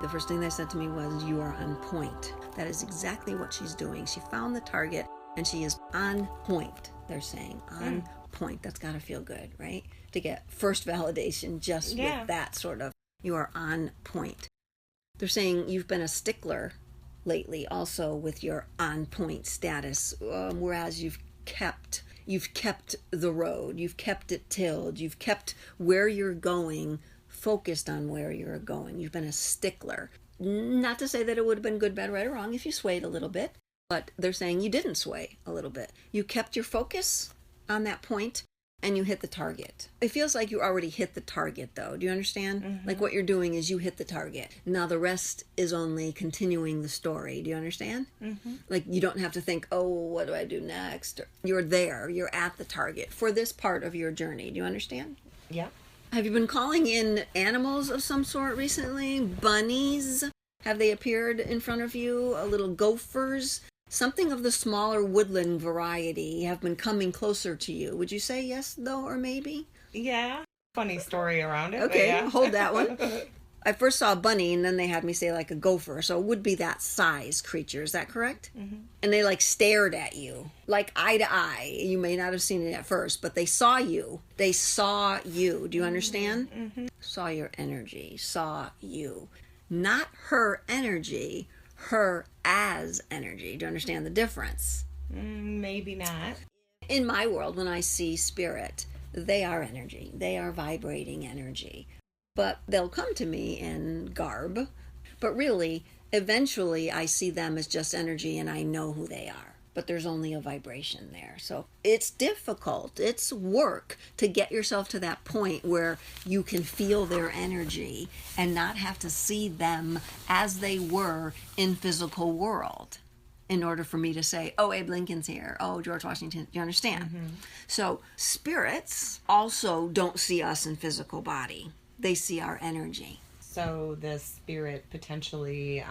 The first thing they said to me was, you are on point. That is exactly what she's doing. She found the target and she is on point. They're saying on point. That's got to feel good, right? To get first validation just with that sort of, you are on point. They're saying you've been a stickler lately also with your on point status, whereas you've kept the road, you've kept it tilled, you've kept where you're going focused on where you're going. You've been a stickler. Not to say that it would have been good, bad, right, or wrong if you swayed a little bit, but they're saying you didn't sway a little bit. You kept your focus on that point and you hit the target. It feels like you already hit the target, though. Do you understand? Mm-hmm. Like what you're doing is you hit the target. Now the rest is only continuing the story. Do you understand? Mm-hmm. Like you don't have to think, oh, what do I do next? You're there. You're at the target for this part of your journey. Do you understand? Yeah. Have you been calling in animals of some sort recently? Bunnies? Have they appeared in front of you? Little gophers? Something of the smaller woodland variety have been coming closer to you. Would you say yes, though, or maybe? Yeah. Funny story around it. Okay, yeah. Hold that one. I first saw a bunny, and then they had me say like a gopher. So it would be that size creature. Is that correct? Mm-hmm. And they like stared at you, like eye to eye. You may not have seen it at first, but they saw you. They saw you. Do you understand? Mm-hmm. Saw your energy. Saw you. Not her energy. Her as energy. Do you understand the difference? Maybe not. In my world, when I see spirit, they are energy. They are vibrating energy. But they'll come to me in garb. But really, eventually, I see them as just energy and I know who they are. But there's only a vibration there. So it's difficult. It's work to get yourself to that point where you can feel their energy and not have to see them as they were in physical world in order for me to say, oh, Abe Lincoln's here. Oh, George Washington. Do you understand? Mm-hmm. So spirits also don't see us in physical body. They see our energy. So the spirit potentially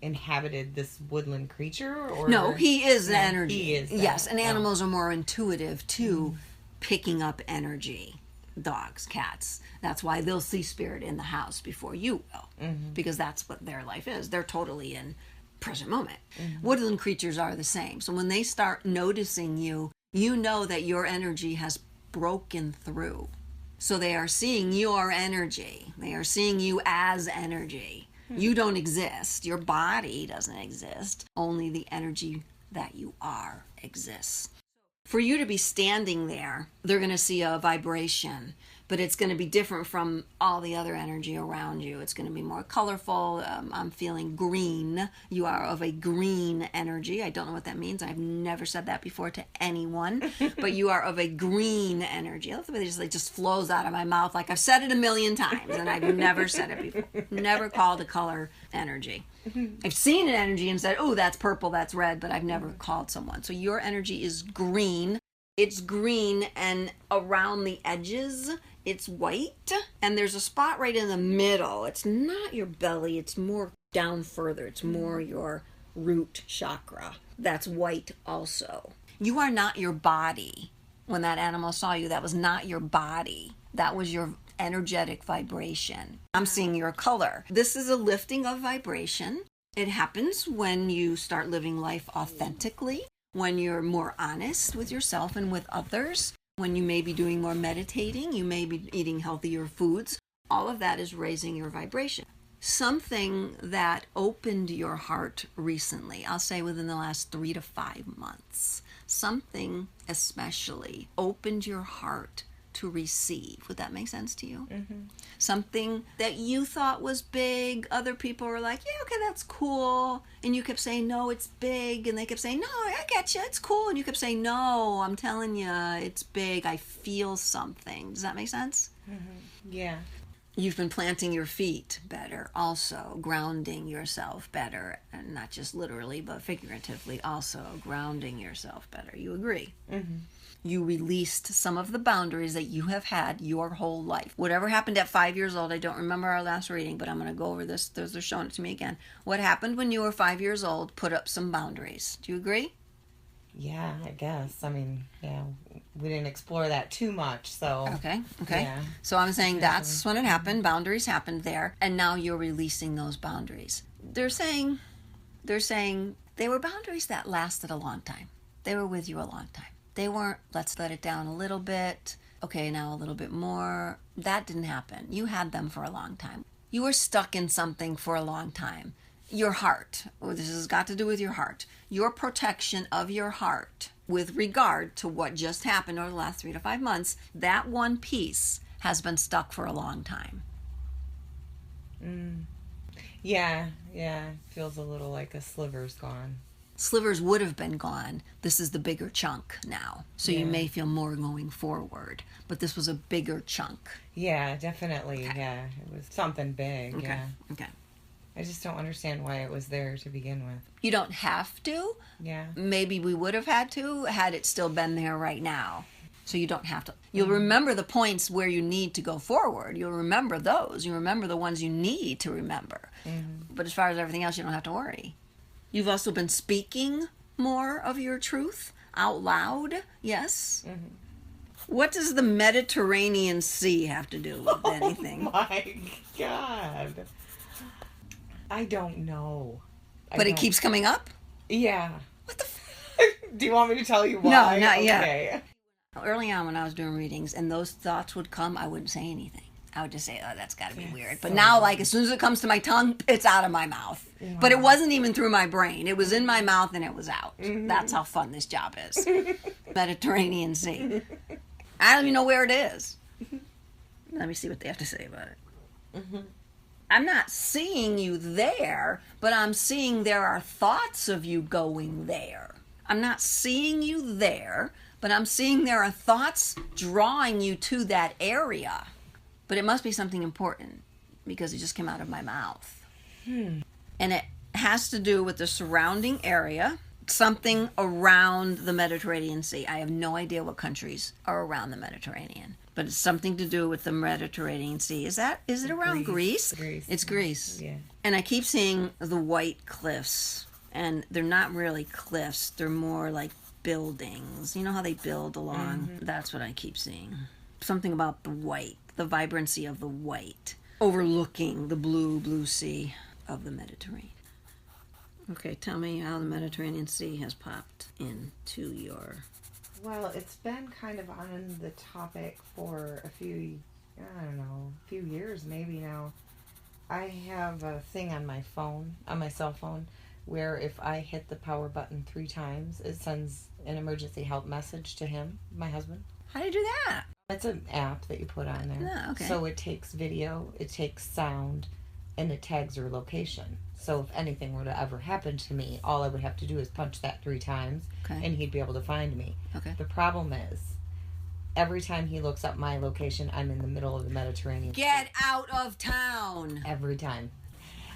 inhabited this woodland creature, or no, he is energy. He is yes, and animals are more intuitive to picking up energy. Dogs, cats. That's why they'll see spirit in the house before you will, because that's what their life is. They're totally in present moment. Woodland creatures are the same. So when they start noticing you, you know that your energy has broken through. So they are seeing your energy. They are seeing you as energy. You don't exist. Your body doesn't exist. Only the energy that you are exists. For you to be standing there, they're going to see a vibration, but it's going to be different from all the other energy around you. It's going to be more colorful. I'm feeling green. You are of a green energy. I don't know what that means. I've never said that before to anyone, but you are of a green energy. I love the way it just flows out of my mouth. Like I've said it a million times and I've never said it before. Never called a color energy. I've seen an energy and said, oh, that's purple, that's red, but I've never called someone. So your energy is green. It's green, and around the edges, it's white. And there's a spot right in the middle. It's not your belly. It's more down further. It's more your root chakra. That's white also. You are not your body. When that animal saw you, that was not your body. That was your energetic vibration. I'm seeing your color. This is a lifting of vibration. It happens when you start living life authentically, when you're more honest with yourself and with others, when you may be doing more meditating, you may be eating healthier foods. All of that is raising your vibration. Something that opened your heart recently, I'll say within the last 3 to 5 months, something especially opened your heart to receive. Would that make sense to you? Mm-hmm. Something that you thought was big, other people were like, yeah, okay, that's cool. And you kept saying, no, it's big. And they kept saying, no, I get you, it's cool. And you kept saying, no, I'm telling you, it's big. I feel something. Does that make sense? Mm-hmm. Yeah. You've been planting your feet better also, grounding yourself better, and not just literally, but figuratively also, grounding yourself better. You agree? Mm-hmm. You released some of the boundaries that you have had your whole life. Whatever happened at 5 years old, I don't remember our last reading, but I'm going to go over this. They're showing it to me again. What happened when you were 5 years old? Put up some boundaries. Do you agree? Yeah, I guess. I mean, yeah, we didn't explore that too much, so. Okay. Yeah. So I'm saying that's when it happened. Boundaries happened there, and now you're releasing those boundaries. They're saying they were boundaries that lasted a long time. They were with you a long time. They weren't, let's let it down a little bit. Okay, now a little bit more. That didn't happen. You had them for a long time. You were stuck in something for a long time. Your heart. This has got to do with your heart. Your protection of your heart with regard to what just happened over the last 3 to 5 months, that one piece has been stuck for a long time. Yeah. Feels a little like a sliver's gone. Slivers would have been gone. This is the bigger chunk now. So you may feel more going forward. But this was a bigger chunk. Yeah, definitely. Okay. Yeah, it was something big. Okay. Yeah. Okay. I just don't understand why it was there to begin with. You don't have to. Yeah. Maybe we would have had to had it still been there right now. So you don't have to. You'll remember the points where you need to go forward. You'll remember those. You remember the ones you need to remember. But as far as everything else, you don't have to worry. You've also been speaking more of your truth out loud. Yes. What does the Mediterranean Sea have to do with anything? Oh my God. I don't know. But it keeps coming up? Yeah. What the Do you want me to tell you why? No, not okay. yet. Early on when I was doing readings and those thoughts would come, I wouldn't say anything. I would just say, oh, that's got to be weird. But now, like, as soon as it comes to my tongue, it's out of my mouth. Wow. But it wasn't even through my brain. It was in my mouth and it was out. That's how fun this job is. Mediterranean Sea. I don't even know where it is. Let me see what they have to say about it. I'm not seeing you there, but I'm seeing there are thoughts of you going there. I'm not seeing you there, but I'm seeing there are thoughts drawing you to that area. But it must be something important because it just came out of my mouth. And it has to do with the surrounding area, something around the Mediterranean Sea. I have no idea what countries are around the Mediterranean, but it's something to do with the Mediterranean Sea. Is it around Greece? It's Greece. Yeah. And I keep seeing the white cliffs, and they're not really cliffs. They're more like buildings. You know how they build along? That's what I keep seeing. Something about the white, the vibrancy of the white, overlooking the blue sea of the Mediterranean. Okay, tell me how the Mediterranean Sea has popped into your... Well, it's been kind of on the topic for a few years maybe now. I have a thing on my phone, on my cell phone, where if I hit the power button 3 times, it sends an emergency help message to him, my husband. How do you do that? It's an app that you put on there. Oh, okay. So it takes video, it takes sound, and it tags your location. So if anything were to ever happen to me, all I would have to do is punch that 3 times, and he'd be able to find me. Okay. The problem is, every time he looks up my location, I'm in the middle of the Mediterranean. Get out of town! Every time.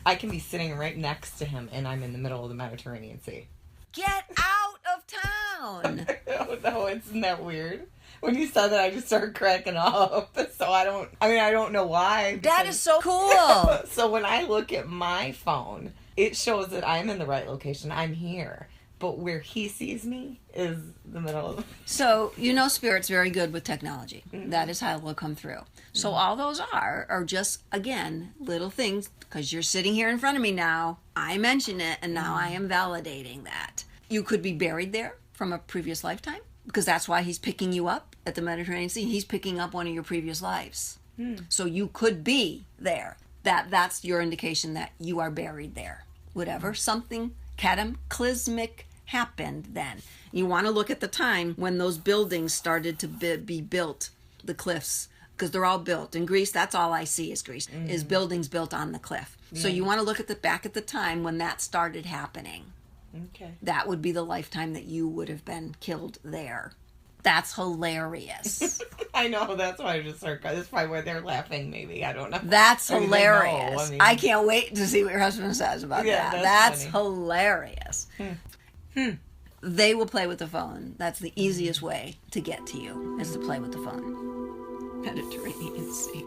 I can be sitting right next to him, and I'm in the middle of the Mediterranean Sea. Get out of town! Oh, no, isn't that weird? When you said that, I just started cracking up. So I don't know why. That is so cool. So when I look at my phone, it shows that I'm in the right location. I'm here. But where he sees me is the middle of... So, Spirit's very good with technology. That is how it will come through. So all those are just, again, little things. Because you're sitting here in front of me now. I mention it, and now I am validating that. You could be buried there from a previous lifetime. Because that's why he's picking you up at the Mediterranean Sea. He's picking up one of your previous lives. So you could be there. That's your indication that you are buried there. Whatever, something cataclysmic happened then. You want to look at the time when those buildings started to be built, the cliffs, because they're all built. In Greece, that's all I see is Greece, is buildings built on the cliff. So you want to look at back at the time when that started happening. Okay. That would be the lifetime that you would have been killed there. That's hilarious. I know, that's why I just started. That's probably why they're laughing, maybe. I don't know. That's hilarious. I can't wait to see what your husband says about that. That's hilarious. They will play with the phone. That's the easiest way to get to you, is to play with the phone. Mediterranean Sea.